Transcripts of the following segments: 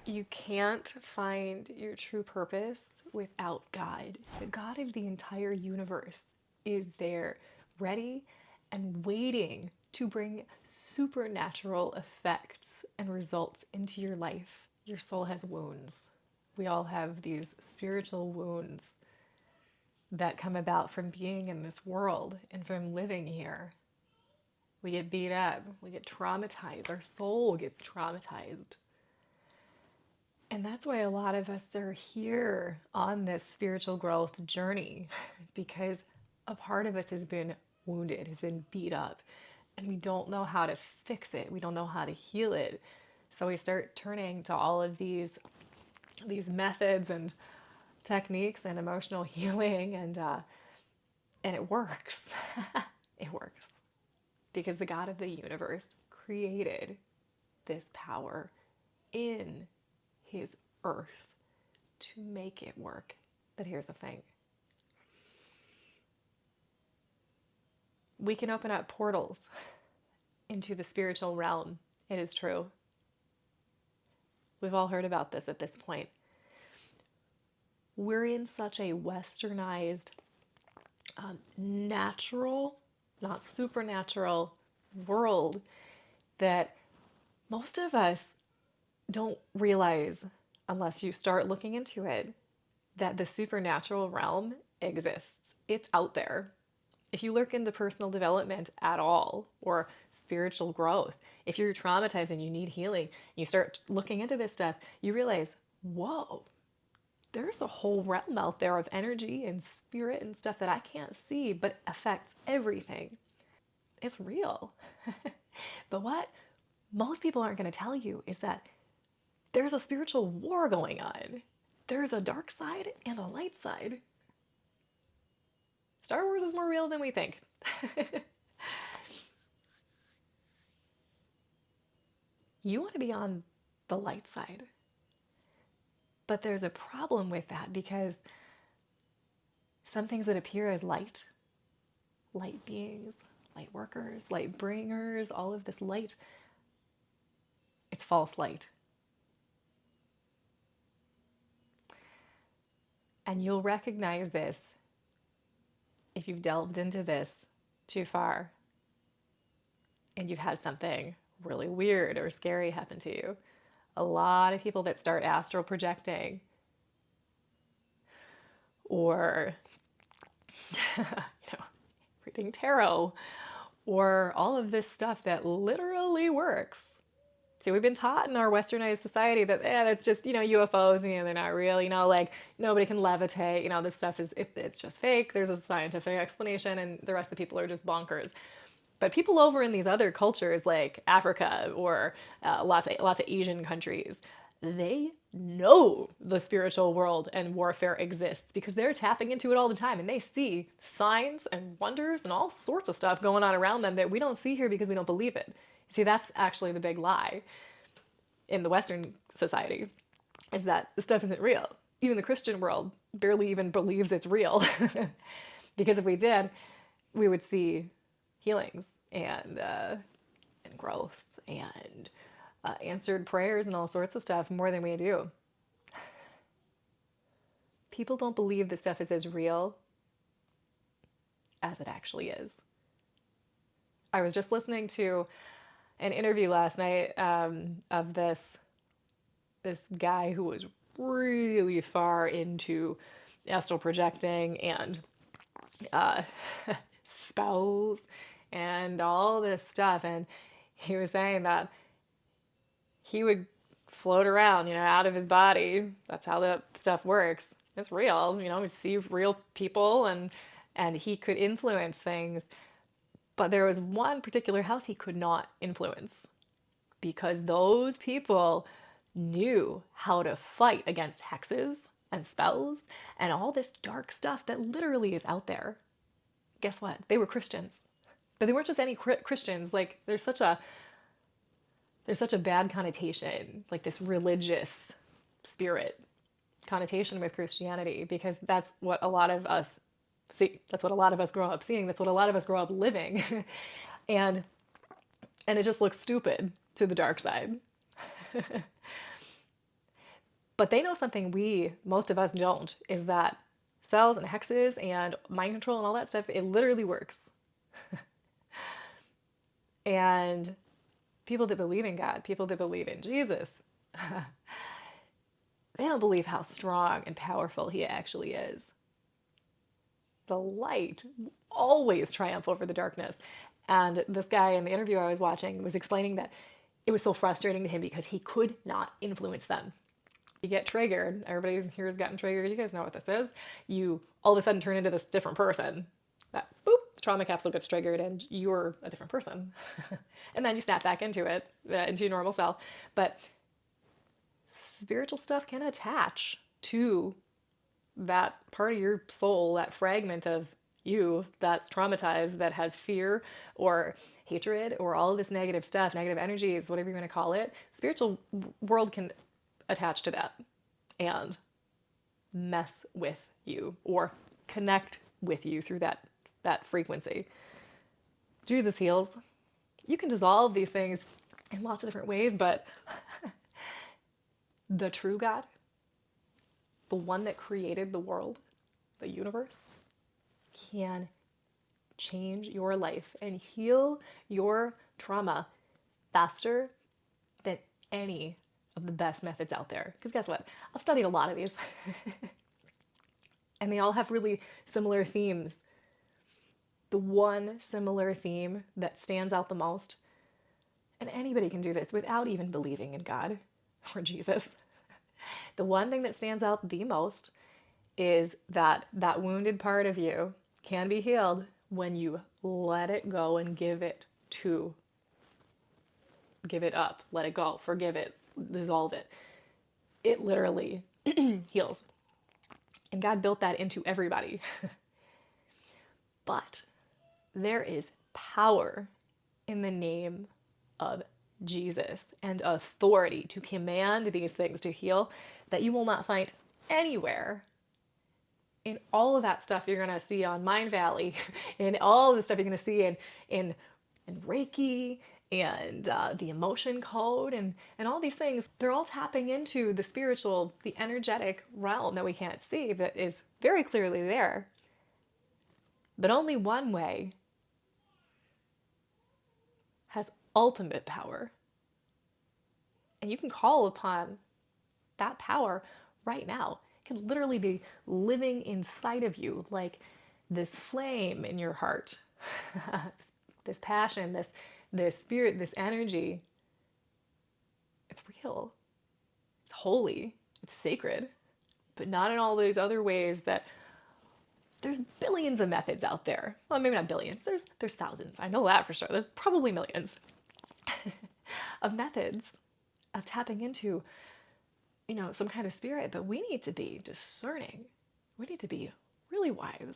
You can't find your true purpose without God. The God of the entire universe is there, ready and waiting to bring supernatural effects and results into your life. Your soul has wounds. We all have these spiritual wounds that come about from being in this world and from living here. We get beat up, we get traumatized, our soul gets traumatized. And that's why a lot of us are here on this spiritual growth journey because a part of us has been wounded, has been beat up, and we don't know how to fix it. We don't know how to heal it. So we start turning to all of these methods and techniques and emotional healing, and it works. It works because the God of the universe created this power in his earth to make it work. But here's the thing, we can open up portals into the spiritual realm. It is true. We've all heard about this at this point. We're in such a westernized, natural, not supernatural world that most of us don't realize, unless you start looking into it, that the supernatural realm exists. It's out there. If you look into personal development at all or spiritual growth, if you're traumatized and you need healing, you start looking into this stuff, you realize, whoa, there's a whole realm out there of energy and spirit and stuff that I can't see but affects everything. It's real. But what most people aren't going to tell you is that there's a spiritual war going on. There's a dark side and a light side. Star Wars is more real than we think. You want to be on the light side. But there's a problem with that because some things that appear as light, light beings, light workers, light bringers, all of this light, it's false light. And you'll recognize this if you've delved into this too far and you've had something really weird or scary happen to you. A lot of people that start astral projecting or reading tarot or all of this stuff that literally works. See, we've been taught in our westernized society that it's just, UFOs, they're not real, like nobody can levitate, this stuff it's just fake. There's a scientific explanation and the rest of the people are just bonkers. But people over in these other cultures like Africa or lots of Asian countries, they know the spiritual world and warfare exists because they're tapping into it all the time and they see signs and wonders and all sorts of stuff going on around them that we don't see here because we don't believe it. See, that's actually the big lie in the Western society, is that this stuff isn't real. Even the Christian world barely even believes it's real. Because if we did, we would see healings and growth and answered prayers and all sorts of stuff more than we do. People don't believe this stuff is as real as it actually is. I was just listening to an interview last night of this guy who was really far into astral projecting and spells and all this stuff, and he was saying that he would float around, out of his body. That's how that stuff works. It's real, we see real people, and he could influence things. But there was one particular house he could not influence because those people knew how to fight against hexes and spells and all this dark stuff that literally is out there. Guess what? They were Christians. But they weren't just any Christians. Like there's such a bad connotation, like this religious spirit connotation with Christianity, because that's what a lot of us see. That's what a lot of us grow up seeing. That's what a lot of us grow up living. and it just looks stupid to the dark side. But they know something most of us don't, is that spells and hexes and mind control and all that stuff, it literally works. And people that believe in God, people that believe in Jesus, they don't believe how strong and powerful he actually is. The light always triumph over the darkness. And this guy in the interview I was watching was explaining that it was so frustrating to him because he could not influence them. You get triggered. Everybody here has gotten triggered. You guys know what this is. You all of a sudden turn into this different person. That boop, trauma capsule gets triggered and you're a different person. And then you snap back into it, into your normal self. But spiritual stuff can attach to that part of your soul, that fragment of you that's traumatized, that has fear or hatred or all of this negative stuff, negative energies, whatever you want to call it. Spiritual world can attach to that and mess with you or connect with you through that frequency. Jesus heals. You can dissolve these things in lots of different ways, but the true God, the one that created the world, the universe, can change your life and heal your trauma faster than any of the best methods out there. Because guess what? I've studied a lot of these. And they all have really similar themes. The one similar theme that stands out the most, and anybody can do this without even believing in God or Jesus. The one thing that stands out the most is that that wounded part of you can be healed when you let it go and give it up, let it go, forgive it, dissolve it. It literally heals. And God built that into everybody. But there is power in the name of Jesus and authority to command these things to heal that you will not find anywhere in all of that stuff you're going to see on Mind Valley, in all of the stuff you're going to see in Reiki and the emotion code and all these things. They're all tapping into the spiritual, the energetic realm that we can't see, that is very clearly there. But only one way has ultimate power. And you can call upon that power right now. It can literally be living inside of you, like this flame in your heart, this passion, this spirit, this energy. It's real. It's holy. It's sacred. But not in all those other ways that there's billions of methods out there. Well, maybe not billions. There's thousands. I know that for sure. There's probably millions of methods of tapping into, some kind of spirit, but we need to be discerning. We need to be really wise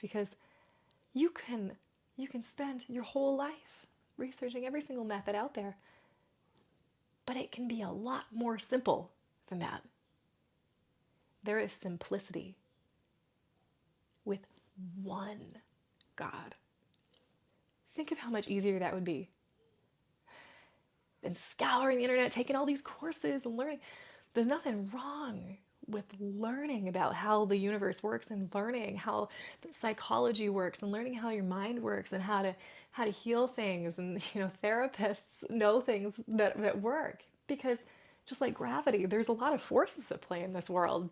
because you can spend your whole life researching every single method out there, but it can be a lot more simple than that. There is simplicity with one God. Think of how much easier that would be than scouring the internet, taking all these courses and learning. There's nothing wrong with learning about how the universe works and learning how the psychology works and learning how your mind works and how to heal things. And therapists know things that work, because just like gravity, there's a lot of forces that play in this world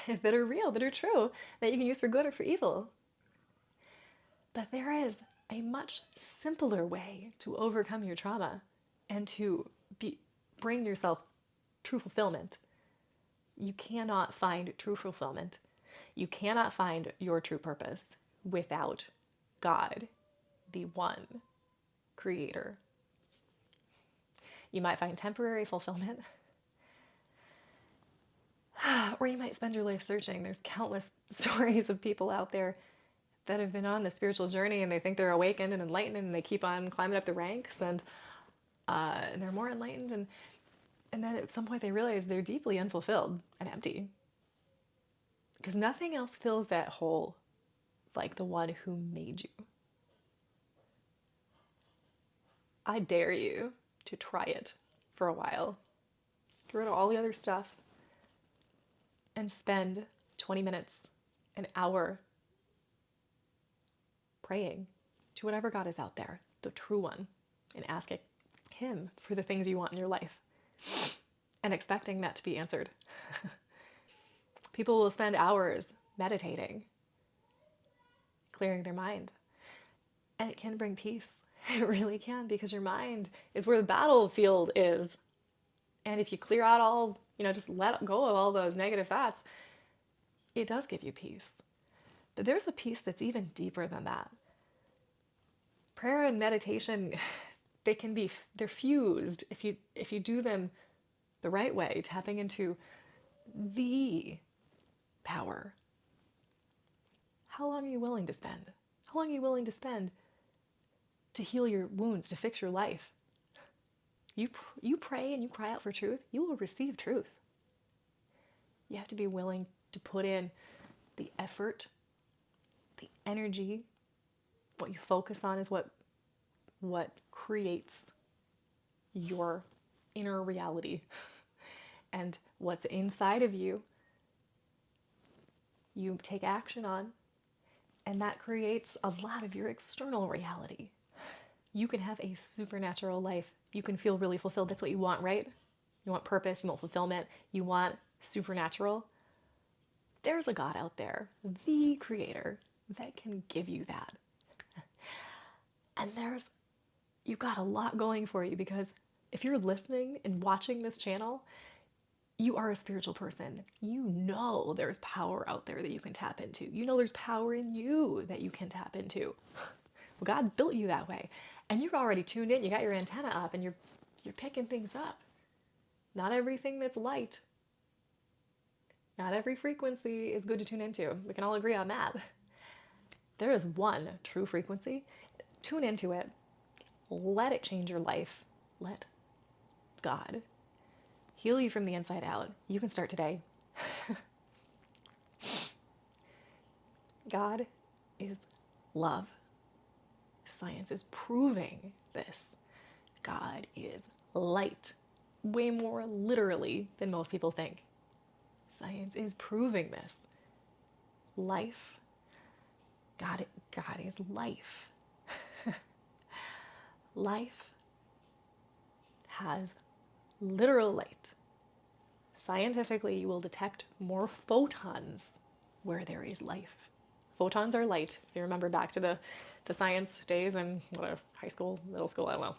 that are real, that are true, that you can use for good or for evil. But there is a much simpler way to overcome your trauma and to bring yourself true fulfillment. You cannot find true fulfillment. You cannot find your true purpose without God, the one creator. You might find temporary fulfillment, or you might spend your life searching. There's countless stories of people out there that have been on the spiritual journey and they think they're awakened and enlightened and they keep on climbing up the ranks and they're more enlightened and then at some point they realize they're deeply unfulfilled and empty, because nothing else fills that hole like the one who made you. I dare you to try it for a while. Get rid of all the other stuff and spend 20 minutes, an hour praying to whatever God is out there, the true one, and asking Him for the things you want in your life and expecting that to be answered. People will spend hours meditating, clearing their mind, and it can bring peace. It really can, because your mind is where the battlefield is. And if you clear out all, just let go of all those negative thoughts, it does give you peace. But there's a peace that's even deeper than that. Prayer and meditation, they're fused if you do them the right way, tapping into the power. How long are you willing to spend? How long are you willing to spend to heal your wounds, to fix your life? You pray and you cry out for truth, you will receive truth. You have to be willing to put in the effort, the energy. What you focus on is what creates your inner reality. And what's inside of you, you take action on, and that creates a lot of your external reality. You can have a supernatural life. You can feel really fulfilled. That's what you want, right? You want purpose, you want fulfillment, you want supernatural. There's a God out there, the creator, that can give you that. And you've got a lot going for you, because if you're listening and watching this channel, you are a spiritual person. You know there's power out there that you can tap into. You know there's power in you that you can tap into. Well, God built you that way. And you're already tuned in. You got your antenna up and you're picking things up. Not everything that's light, not every frequency is good to tune into. We can all agree on that. There is one true frequency. Tune into it. Let it change your life. Let God heal you from the inside out. You can start today. God is love. Science is proving this. God is light. Way more literally than most people think. Science is proving this. Life. God is life. Life has literal light. Scientifically, you will detect more photons where there is life. Photons are light. If you remember back to the science days in high school, middle school, I don't know.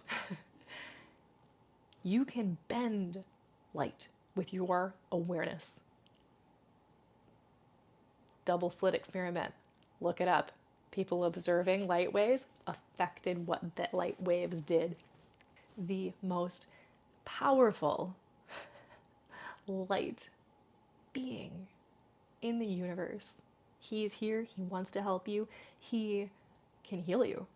You can bend light with your awareness. Double slit experiment. Look it up. People observing light waves affected what the light waves did. The most powerful light being in the universe. He's here. He wants to help you. He can heal you.